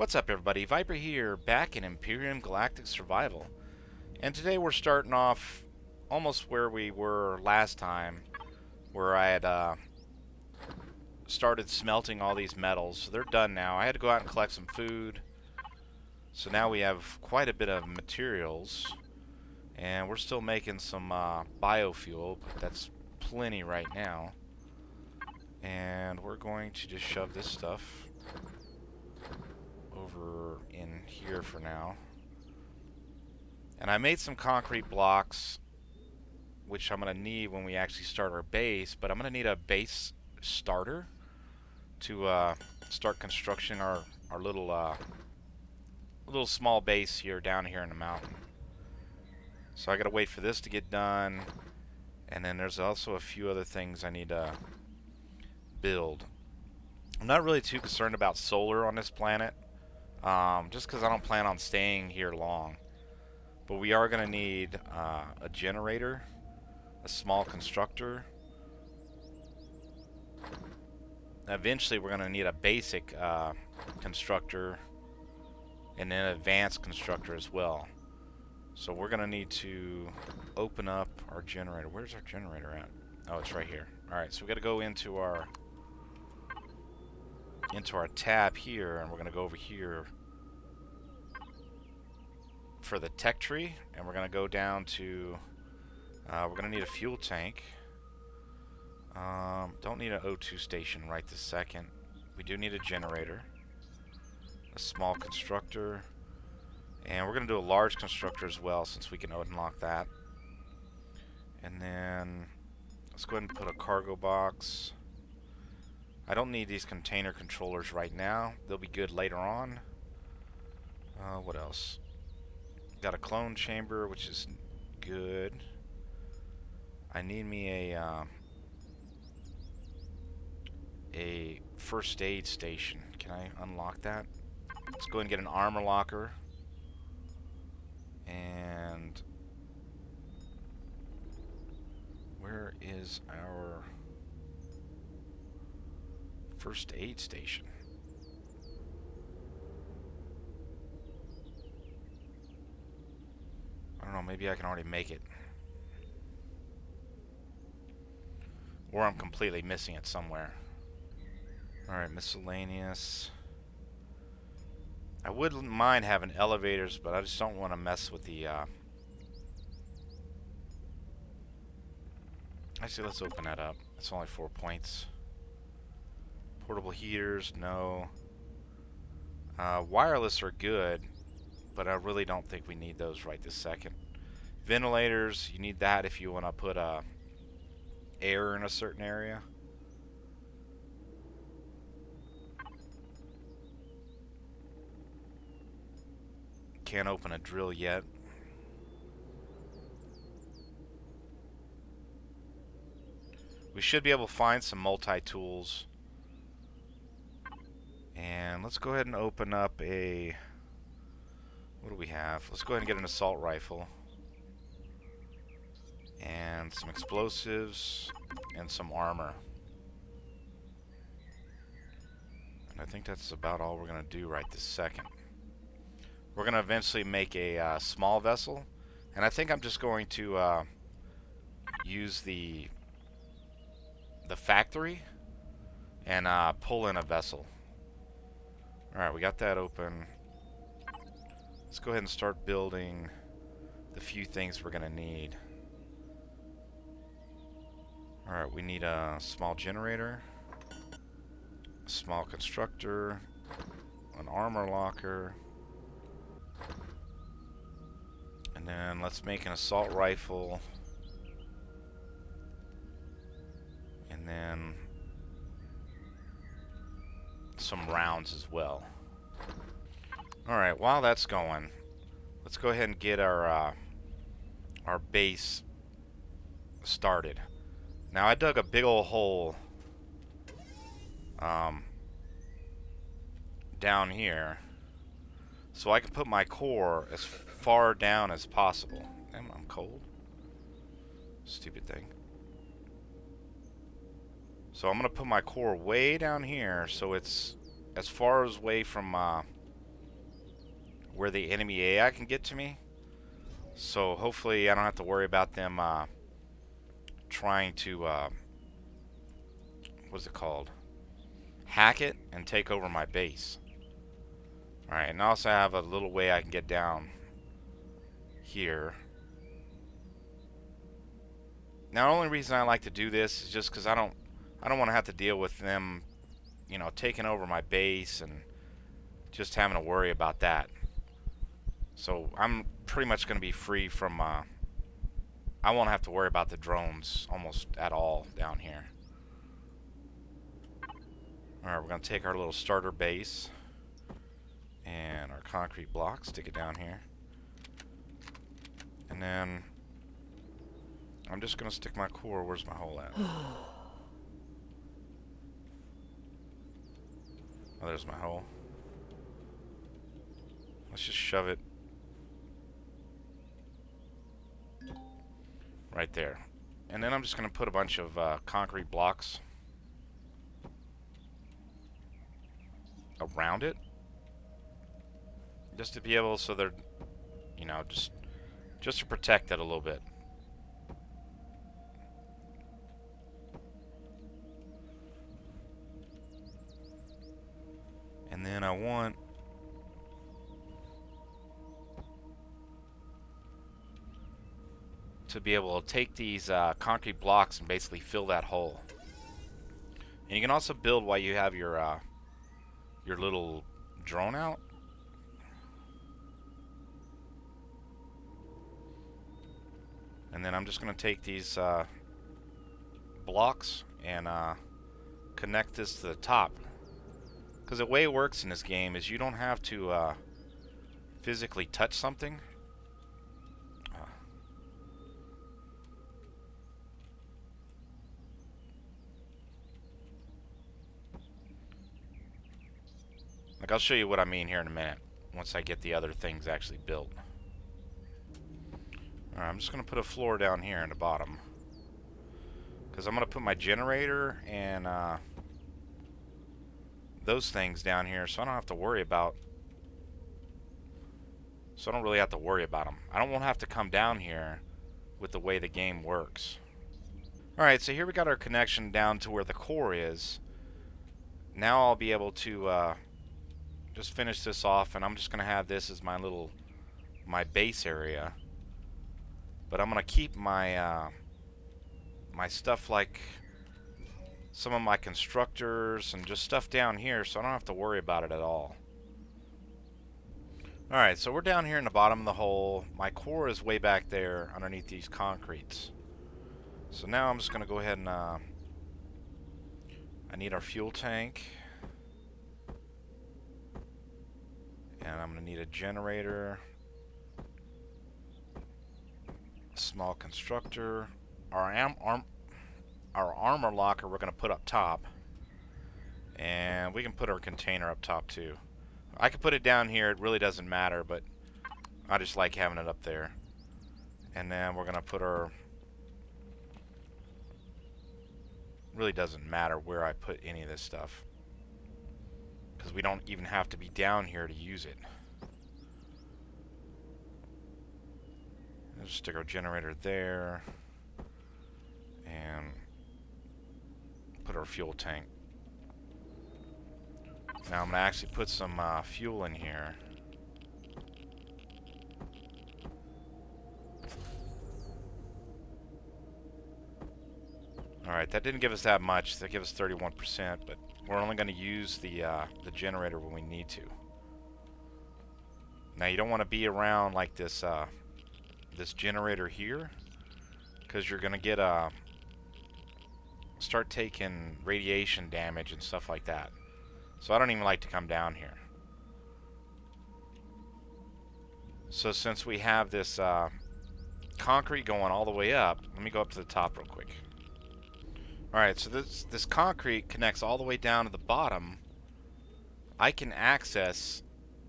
What's up, everybody? Viper here, back in Empyrion Galactic Survival. And today we're starting off almost where we were last time, where I had started smelting all these metals. So they're done now. I had to go out and collect some food. So now we have quite a bit of materials. And we're still making some biofuel, but that's plenty right now. And we're going to just shove this stuff over in here for now. And I made some concrete blocks, which I'm going to need when we actually start our base, but I'm going to need a base starter to start construction our little small base here down here in the mountain. So I got to wait for this to get done, and then there's also a few other things I need to build. I'm not really too concerned about solar on this planet, just because I don't plan on staying here long. But we are going to need a generator, a small constructor. Eventually we're going to need a basic constructor and then an advanced constructor as well. So we're going to need to open up our generator. Where's our generator at? Oh, it's right here. Alright, so we got to go into our tab here, and we're going to go over here for the tech tree, and we're going to go down to we're going to need a fuel tank. Don't need an O2 station right this second. We do need a generator, a small constructor, and we're going to do a large constructor as well, since we can unlock that. And then let's go ahead and put a cargo box. I don't need these container controllers right now. They'll be good later on. What else? Got a clone chamber, which is good. I need me a first aid station. Can I unlock that? Let's go ahead and get an armor locker. And where is our first aid station? I don't know, maybe I can already make it. Or I'm completely missing it somewhere. Alright, miscellaneous. I wouldn't mind having elevators, but I just don't want to mess with the Actually, let's open that up. It's only 4 points. Portable heaters, no. Wireless are good, but I really don't think we need those right this second. Ventilators, you need that if you want to put air in a certain area. Can't open a drill yet. We should be able to find some multi-tools. And let's go ahead and open up a... What do we have? Let's go ahead and get an assault rifle. And some explosives. And some armor. And I think that's about all we're going to do right this second. We're going to eventually make a small vessel. And I think I'm just going to use the factory and pull in a vessel. Alright, we got that open. Let's go ahead and start building the few things we're going to need. Alright, we need a small generator, a small constructor, an armor locker, and then let's make an assault rifle, and then some rounds as well. Alright, while that's going, let's go ahead and get our base started. Now I dug a big old hole down here so I can put my core as far down as possible. Damn, I'm cold. Stupid thing. So I'm going to put my core way down here so it's as far away from where the enemy AI can get to me. So hopefully I don't have to worry about them trying to, what's it called? Hack it and take over my base. Alright, and also I have a little way I can get down here. Now the only reason I like to do this is just because I don't want to have to deal with them, you know, taking over my base and just having to worry about that. So I'm pretty much going to be free from, I won't have to worry about the drones almost at all down here. Alright, we're going to take our little starter base and our concrete blocks, stick it down here. And then I'm just going to stick my core. Where's my hole at? Oh, there's my hole. Let's just shove it right there. And then I'm just going to put a bunch of concrete blocks around it, just to be able, so they're, you know, just to protect it a little bit. And then I want to be able to take these concrete blocks and basically fill that hole. And you can also build while you have your little drone out. And then I'm just going to take these blocks and connect this to the top. Because the way it works in this game is you don't have to physically touch something. Like, I'll show you what I mean here in a minute, once I get the other things actually built. Alright, I'm just going to put a floor down here in the bottom. Because I'm going to put my generator and those things down here, so I don't have to worry about... So I don't really have to worry about them. I don't want to have to come down here with the way the game works. Alright, so here we got our connection down to where the core is. Now I'll be able to... just finish this off, and I'm just gonna have this as my base area. But I'm gonna keep my my stuff, like some of my constructors and just stuff down here, so I don't have to worry about it at all. Alright, so we're down here in the bottom of the hole. My core is way back there underneath these concretes. So now I'm just gonna go ahead and I need our fuel tank. And I'm going to need a generator, a small constructor, our armor locker we're going to put up top, and we can put our container up top too. I could put it down here, it really doesn't matter, but I just like having it up there. And then we're going to put our... really doesn't matter where I put any of this stuff, because we don't even have to be down here to use it. Let's stick our generator there and put our fuel tank. Now I'm going to actually put some fuel in here. Alright, that didn't give us that much. That gave us 31%, but we're only going to use the generator when we need to. Now you don't want to be around like this this generator here, because you're going to get start taking radiation damage and stuff like that. So I don't even like to come down here. So since we have this concrete going all the way up, let me go up to the top real quick. Alright, so this concrete connects all the way down to the bottom. I can access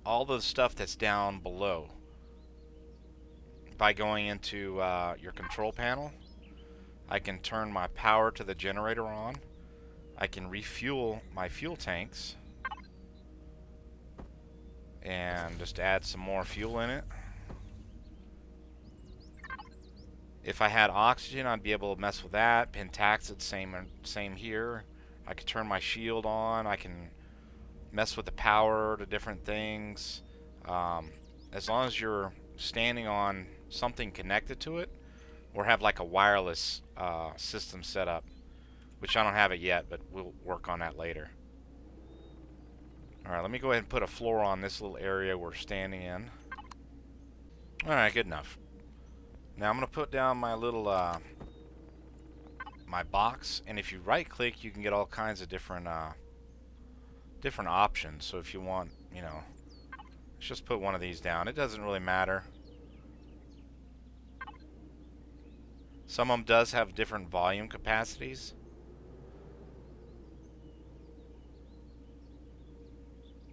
all the stuff that's down below by going into your control panel. I can turn my power to the generator on. I can refuel my fuel tanks. and just add some more fuel in it. If I had oxygen, I'd be able to mess with that. Pentaxid, same here. I could turn my shield on. I can mess with the power to different things. As long as you're standing on something connected to it, or have like a wireless system set up, which I don't have it yet, but we'll work on that later. Alright, let me go ahead and put a floor on this little area we're standing in. Alright, good enough. Now I'm going to put down my little my box, and if you right click you can get all kinds of different options. So if you want, you know, let's just put one of these down. It doesn't really matter. Some of them does have different volume capacities.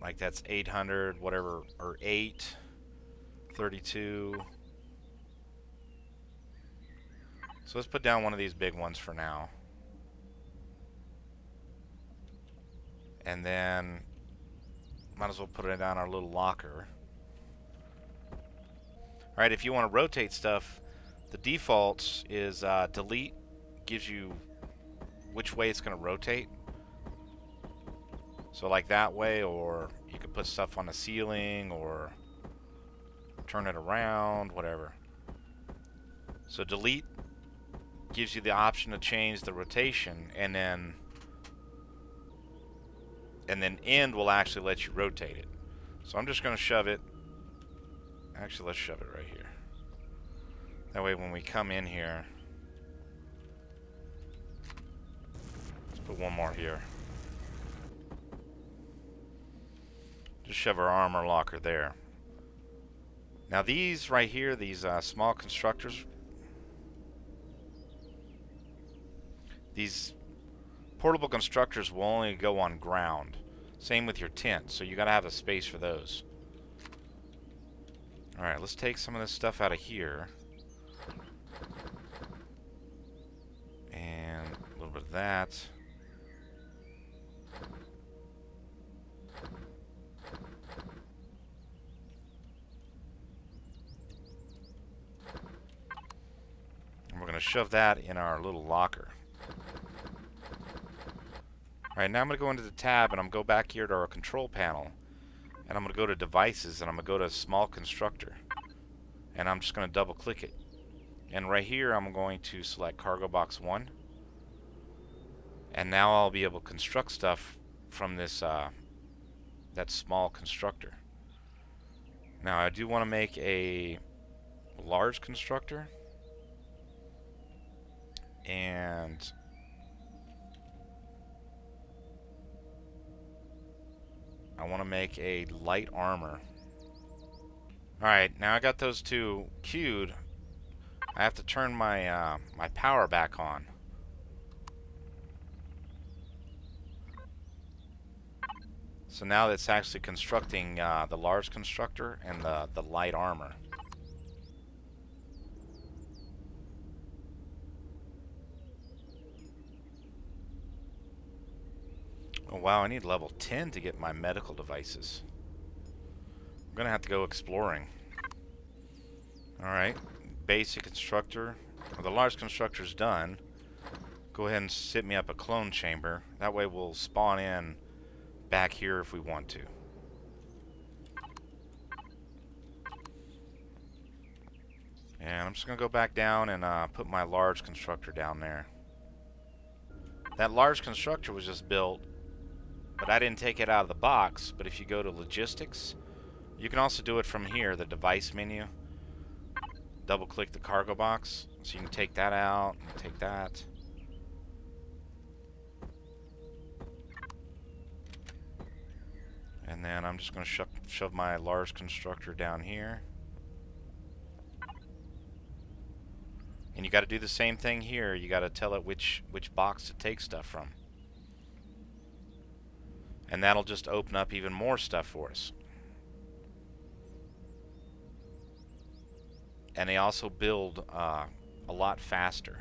Like that's 800, whatever, or 8, 32. So let's put down one of these big ones for now. And then might as well put it down our little locker. Alright, if you want to rotate stuff, the defaults is delete gives you which way it's going to rotate. So like that way, or you could put stuff on the ceiling or turn it around, whatever. So delete gives you the option to change the rotation, and then end will actually let you rotate it. So I'm just going to shove it. Actually, let's shove it right here. That way when we come in here, let's put one more here. Just shove our armor locker there. Now these right here, these small constructors, these portable constructors will only go on ground. Same with your tent, so you gotta have a space for those. Alright, let's take some of this stuff out of here. And a little bit of that. And we're gonna shove that in our little locker. Alright, now I'm going to go into the tab and I'm going to go back here to our control panel. And I'm going to go to devices and I'm going to go to small constructor. And I'm just going to double click it. And right here I'm going to select cargo box 1. And now I'll be able to construct stuff from this that small constructor. Now I do want to make a large constructor. And I want to make a light armor. Alright, now I got those two queued. I have to turn my my power back on. So now it's actually constructing the large constructor and the light armor. Oh wow, I need level 10 to get my medical devices. I'm gonna have to go exploring. Alright, basic constructor. Well, the large constructor's done. Go ahead and sit me up a clone chamber. That way we'll spawn in back here if we want to. And I'm just gonna go back down and put my large constructor down there. That large constructor was just built, but I didn't take it out of the box. But if you go to logistics, you can also do it from here, the device menu. Double click the cargo box, so you can take that out and take that. And then I'm just going to shove my large constructor down here. And you got to do the same thing here. You got to tell it which box to take stuff from. And that'll just open up even more stuff for us. And they also build a lot faster.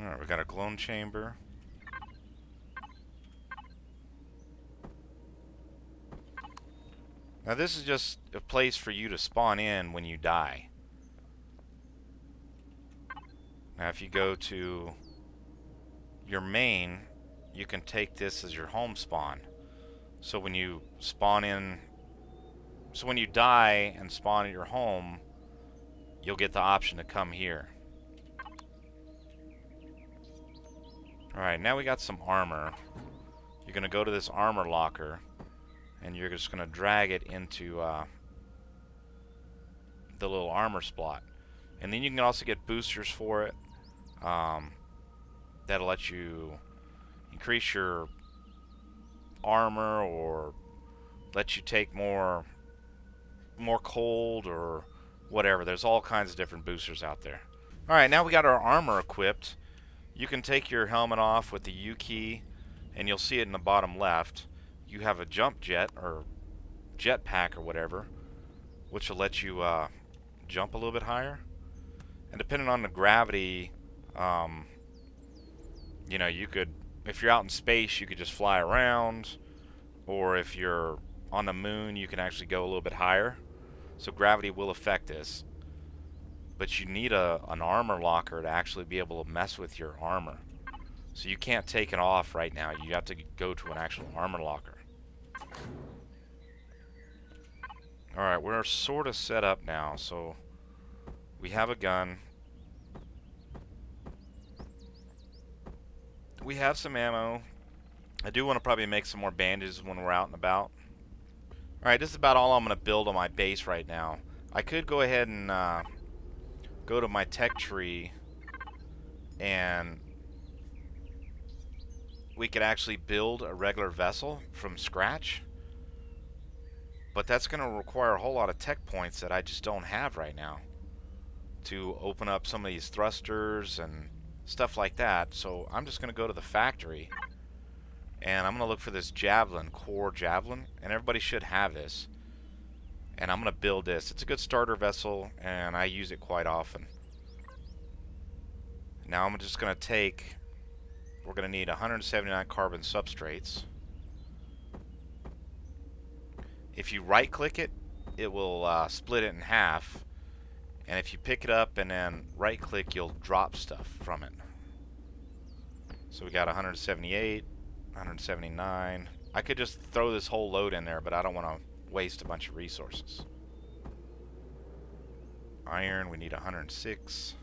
Alright, we got a clone chamber. Now this is just a place for you to spawn in when you die. Now if you go to your main, you can take this as your home spawn. So when you spawn in, so when you die and spawn at your home, you'll get the option to come here. Alright, now we got some armor. You're going to go to this armor locker, and you're just going to drag it into the little armor slot. And then you can also get boosters for it. That'll let you increase your armor or let you take more cold or whatever. There's all kinds of different boosters out there. Alright, now we got our armor equipped. You can take your helmet off with the U key, and you'll see it in the bottom left. You have a jump jet or jetpack or whatever, which will let you jump a little bit higher. And depending on the gravity, you know, you could, if you're out in space, you could just fly around, or if you're on the moon, you can actually go a little bit higher. So gravity will affect this. But you need an armor locker to actually be able to mess with your armor. So you can't take it off right now. You have to go to an actual armor locker. Alright, we're sort of set up now. So we have a gun. We have some ammo. I do want to probably make some more bandages when we're out and about. Alright, this is about all I'm going to build on my base right now. I could go ahead and go to my tech tree, and we could actually build a regular vessel from scratch. But that's going to require a whole lot of tech points that I just don't have right now to open up some of these thrusters and stuff like that. So I'm just going to go to the factory, and I'm going to look for this javelin, core javelin, and everybody should have this. And I'm going to build this. It's a good starter vessel, and I use it quite often. Now I'm just going to take, we're going to need 179 carbon substrates. If you right click it, it will split it in half. And if you pick it up and then right click, you'll drop stuff from it. So we got 178, 179. I could just throw this whole load in there, but I don't want to waste a bunch of resources. Iron, we need 106.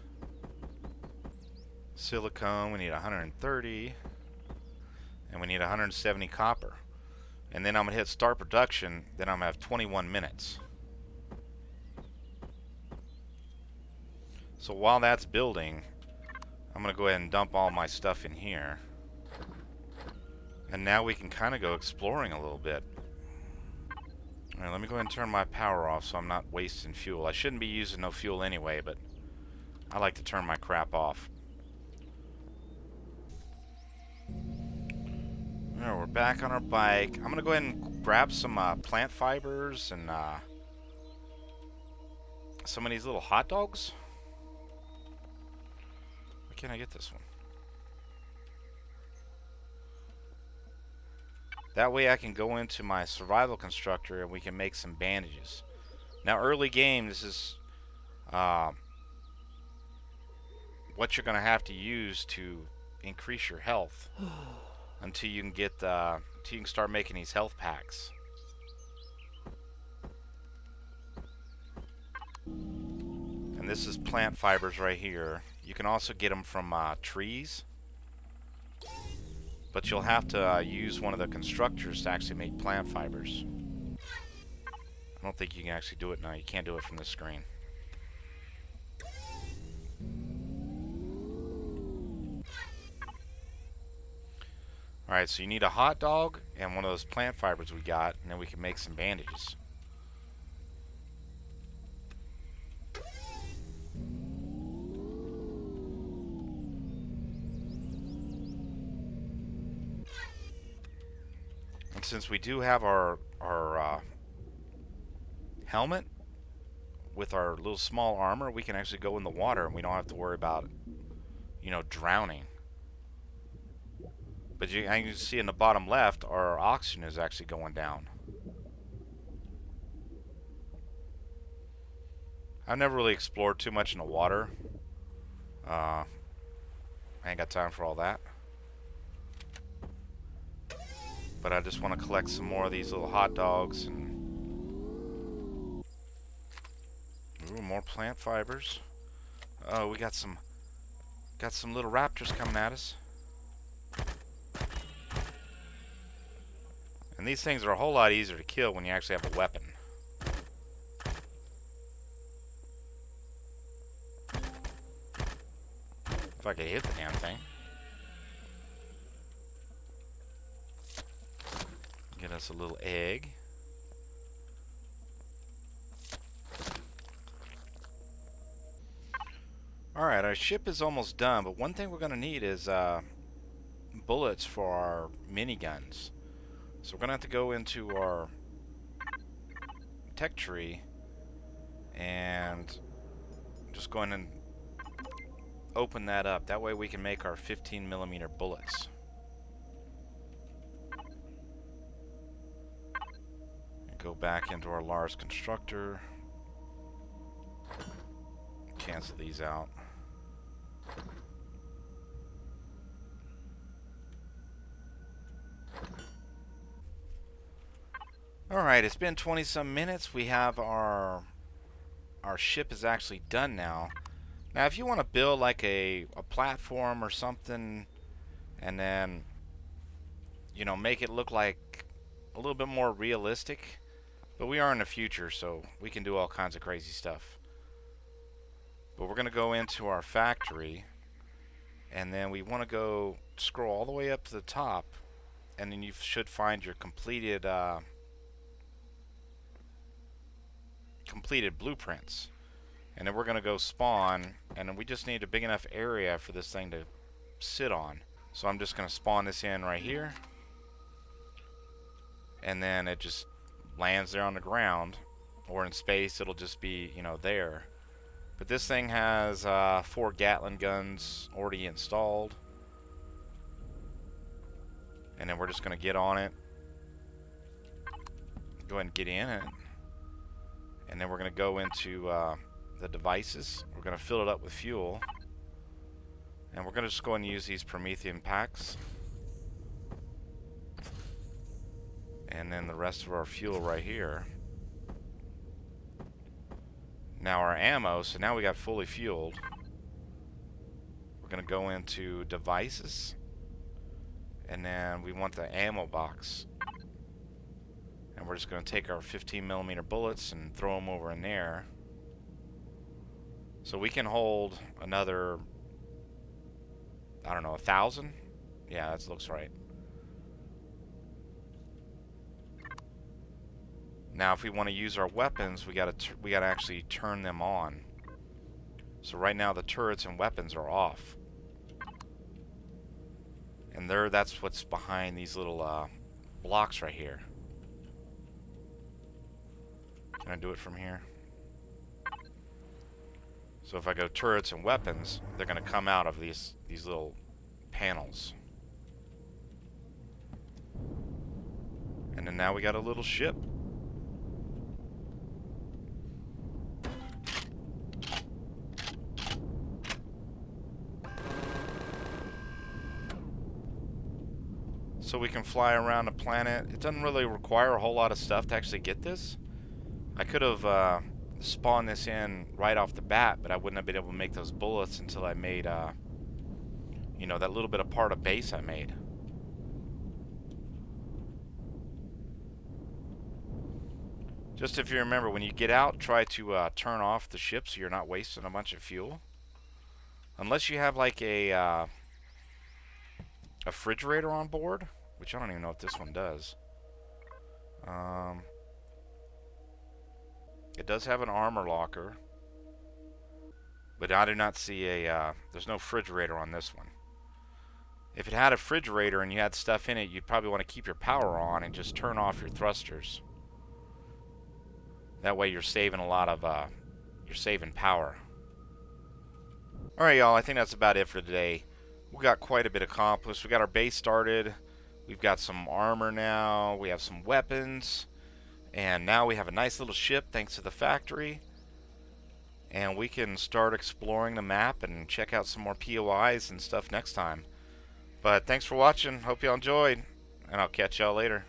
Silicone, we need 130. And we need 170 copper. And then I'm going to hit start production, then I'm going to have 21 minutes. So while that's building, I'm going to go ahead and dump all my stuff in here. And now we can kind of go exploring a little bit. Alright, let me go ahead and turn my power off so I'm not wasting fuel. I shouldn't be using no fuel anyway, but I like to turn my crap off. Alright, we're back on our bike. I'm going to go ahead and grab some plant fibers and some of these little hot dogs. Why can't I get this one? That way I can go into my survival constructor and we can make some bandages. Now early game, this is what you're going to have to use to increase your health until you can get until you can start making these health packs. And this is plant fibers right here. You can also get them from trees. But you'll have to use one of the constructors to actually make plant fibers. I don't think you can actually do it now. You can't do it from this screen. Alright, so you need a hot dog and one of those plant fibers we got, and then we can make some bandages. And since we do have our helmet with our little small armor, we can actually go in the water and we don't have to worry about, you know, drowning. But you can see in the bottom left, our oxygen is actually going down. I've never really explored too much in the water. I ain't got time for all that. But I just want to collect some more of these little hot dogs and... Ooh, more plant fibers. Oh, we got some little raptors coming at us. And these things are a whole lot easier to kill when you actually have a weapon. If I could hit the damn thing. Get us a little egg. Alright, our ship is almost done, but one thing we're going to need is bullets for our miniguns. So we're going to have to go into our tech tree and just go in and open that up. That way we can make our 15mm bullets. Go back into our Lars constructor. Cancel these out. Alright, it's been 20 some minutes. We have our ship is actually done now. Now if you want to build like a platform or something and then, you know, make it look like a little bit more realistic, but we are in the future, so we can do all kinds of crazy stuff. But we're going to go into our factory, and then we want to go scroll all the way up to the top, and then you should find your completed blueprints. And then we're going to go spawn, and then we just need a big enough area for this thing to sit on. So I'm just going to spawn this in right here, and then it just lands there on the ground, or in space it'll just be, you know, there. But this thing has 4 Gatling guns already installed, and then we're just going to get on it, go ahead and get in it, and then we're going to go into the devices. We're going to fill it up with fuel, and we're going to just go and use these Promethean packs, and then the rest of our fuel right here. Now our ammo, so now we got fully fueled. We're going to go into devices, and then we want the ammo box, and we're just going to take our 15mm bullets and throw them over in there. So we can hold another, I don't know, 1,000? Yeah, that looks right. Now if we want to use our weapons, we gotta actually turn them on. So right now the turrets and weapons are off. And that's what's behind these little blocks right here. Can I do it from here? So if I go turrets and weapons, they're gonna come out of these little panels. And then now we got a little ship. So we can fly around the planet. It doesn't really require a whole lot of stuff to actually get this. I could have spawned this in right off the bat, but I wouldn't have been able to make those bullets until I made, you know, that little bit of part of base I made. Just if you remember, when you get out, try to turn off the ship so you're not wasting a bunch of fuel. Unless you have like a refrigerator on board, which I don't even know if this one does. It does have an armor locker, but I do not see there's no refrigerator on this one. If it had a refrigerator and you had stuff in it, you'd probably want to keep your power on and just turn off your thrusters. That way you're saving a lot of, you're saving power. Alright y'all, I think that's about it for today. We got quite a bit accomplished. We got our base started. We've got some armor now. We have some weapons. And now we have a nice little ship thanks to the factory. and we can start exploring the map and check out some more POIs and stuff next time. But thanks for watching. Hope y'all enjoyed, and I'll catch y'all later.